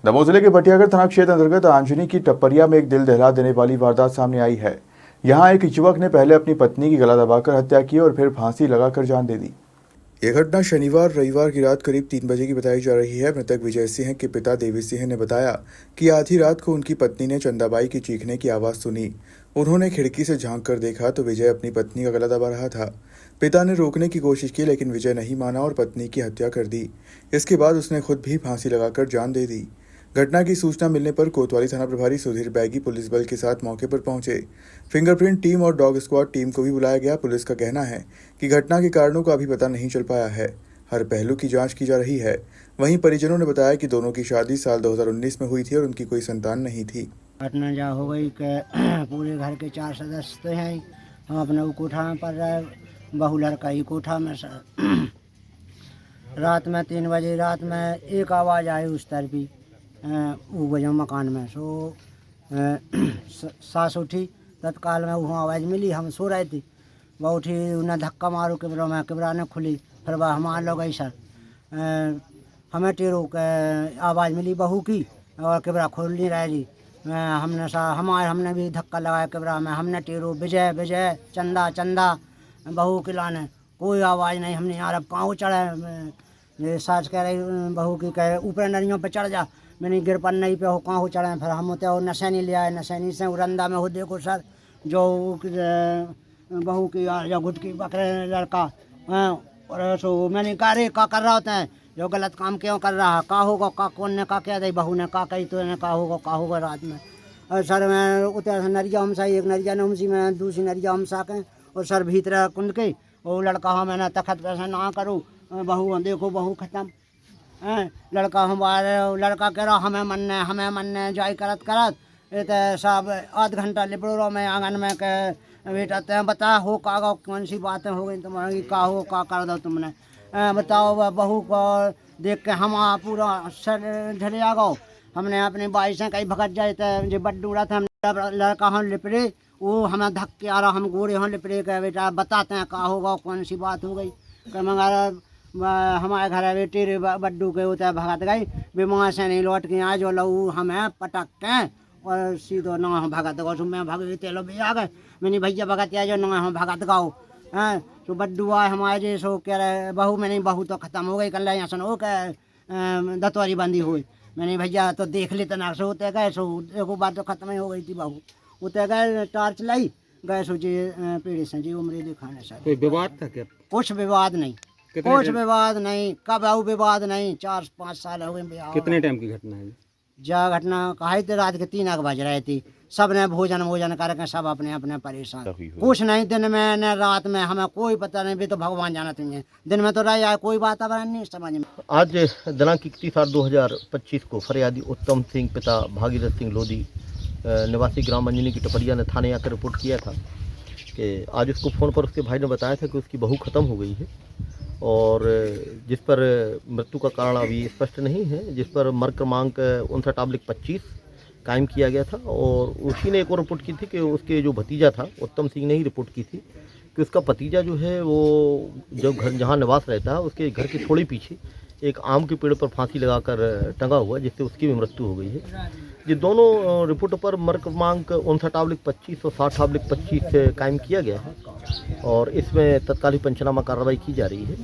दमोह जिले के बटियागढ़ थाना क्षेत्र अंतर्गत आंजनी की टप्परिया में एक दिल दहला देने वाली वारदात सामने आई है। यहां एक युवक ने पहले अपनी पत्नी की गला दबाकर हत्या की और फिर फांसी लगाकर जान दे दी। यह घटना शनिवार रविवार की रात करीब 3 बजे की बताई जा रही है। मृतक विजय सिंह के पिता देवी सिंह ने बताया कि आधी रात को उनकी पत्नी ने चंदाबाई की चीखने की आवाज सुनी। उन्होंने खिड़की से झांक कर देखा तो विजय अपनी पत्नी का गला दबा रहा था। पिता ने रोकने की कोशिश की लेकिन विजय नहीं माना और पत्नी की हत्या कर दी। इसके बाद उसने खुद भी फांसी लगाकर जान दे दी। घटना की सूचना मिलने पर कोतवाली थाना प्रभारी सुधीर बैगी पुलिस बल के साथ मौके पर पहुंचे। फिंगरप्रिंट टीम और डॉग स्क्वाड टीम को भी बुलाया गया। पुलिस का कहना है कि घटना के कारणों का अभी पता नहीं चल पाया है। हर पहलू की जांच की जा रही है। वहीं परिजनों ने बताया कि दोनों की शादी साल 2019 में हुई थी और उनकी कोई संतान नहीं थी। घटना जा हो गई कि पूरे घर के 4 सदस्य हैं। हम अपने कोठा में पड़ रहे, बहू लड़का ही कोठा में रात में 3 बजे रात में एक आवाज़ आई उस तरफी वो बजा मकान में। सो सास उठी, तत्काल में वो आवाज़ मिली। हम सो रहे थे, वह उठी, उन्हें धक्का मारो कैमरा में, कैमरा ने खुली। फिर वह हमारे लोग गई सर हमें टेरो के आवाज़ मिली बहू की और कैमरा खोल नहीं रहे जी। हमने भी धक्का लगाया कैमरा में। हमने टेरो विजय विजय चंदा चंदा बहू के लाने कोई आवाज़ नहीं। हमने यार अब कहाँ चढ़े, ये सास कह रही बहू की, कह ऊपर नरियों पे चढ़ जा। मैंने गिर पर नहीं पे हो कहाँ हो चढ़े। फिर हम होते नशैनी ले आए। नशैनी से उरंदा में हो देखो सर जो बहू की जो घुटकी पकड़े लड़का और सो मैंने कहा रे का कर रहा होता है, जो गलत काम क्यों कर रहा, का होगा का कौन ने का क्या दे, बहू ने का कही तो ने का होगा रात में। और सर मैं उतर नरिया हमसा, एक नरिया ने हमसी में दूसरी नरिया हमसा के और सर भीतर कुंद के वो लड़का हाँ मैंने तखत पैसा ना करूँ, बहू देखो बहू खत्म है। लड़का हमारे लड़का कह रहा हमें मन्ने जाय करत ये तो सब आध घंटा लिपड़ो रहो मैं आंगन में के बेटा ते बता हो का कौन सी बातें हो गई तुम्हारी, का हो का कर दो तुमने, बताओ। बहू को देख के हम पूरा सर झले आ गो। हमने अपनी बाई से कहीं भगत जाए तो जो बड्डू रहा था। लड़का हम लिपड़े वो हमें धक्के आ रहा, हम गोरे हम लिपड़े के बेटा बताते हैं का होगा कौन सी बात हो गई। मगर हमारे घर बेटी बड्डू के होता है भगत गई बीमार से नहीं लौट के आज लू हमें पटक के और सीधो ना हम भगत गाओ। मैं भगत तेलो भी आ गए मैंने भैया भगत आ जो ना हम भगत गाओ हैं। तो बड्डू आए हमारे सो कह रहे बहू में नहीं, बहू तो खत्म हो गई कल यहाँ सुनो के दतवारी बंदी हुई। मैंने भैया तो देख लेते ना सो होते गए। सो एक बात तो खत्म ही हो गई थी। बहू उते गए टॉर्च लाई गए सो जी पीढ़ी से जी उम्र दिखाने से। कोई विवाद था क्या? कुछ विवाद नहीं, कुछ विवाद नहीं, कब आऊ विवाद नहीं। 4-5 साल हो गए। कितने टाइम की घटना है? जा घटना कहा थी रात के 3 बज रहे थी। सब ने भोजन करके सब अपने अपने परेशान। कुछ नहीं दिन में न रात में हमें कोई पता नहीं, भी तो भगवान जाना तुम्हें। दिन में तो रह जाए कोई वातावरण नहीं समझ में। आज दिनांक 31/8/2025 को फरियादी उत्तम सिंह पिता भागीरथ सिंह लोधी निवासी ग्राम अंजनी की टपरिया ने थाने आकर रिपोर्ट किया था कि आज उसको फ़ोन पर उसके भाई ने बताया था कि उसकी बहू ख़त्म हो गई है और जिस पर मृत्यु का कारण अभी स्पष्ट नहीं है, जिस पर मर्ग क्रमांक 59/25 कायम किया गया था। और उसी ने एक और रिपोर्ट की थी कि उसके जो भतीजा था उत्तम सिंह ने ही रिपोर्ट की थी कि उसका भतीजा जो है वो जब घर जहाँ निवास रहता है उसके घर के थोड़ी पीछे एक आम के पेड़ पर फांसी लगाकर टंगा हुआ, जिससे उसकी भी मृत्यु हो गई है। ये दोनों रिपोर्टों पर मर्ग क्रमांक 59/25 और 60/25 कायम किया गया है और इसमें तत्कालीन पंचनामा कार्रवाई की जा रही है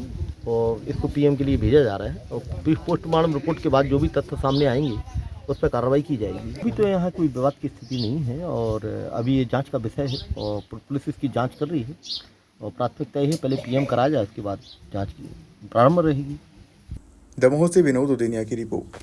और इसको पीएम के लिए भेजा जा रहा है। और पोस्टमार्टम रिपोर्ट के बाद जो भी तथ्य सामने आएंगे उस पर कार्रवाई की जाएगी। अभी तो यहाँ कोई विवाद की स्थिति नहीं है और अभी ये जांच का विषय है और पुलिस इसकी जांच कर रही है और प्राथमिकता यही है पहले पीएम कराया जाए, इसके बाद जांच की प्रारंभ रहेगी। दमोह से विनोद उदेनिया की रिपोर्ट।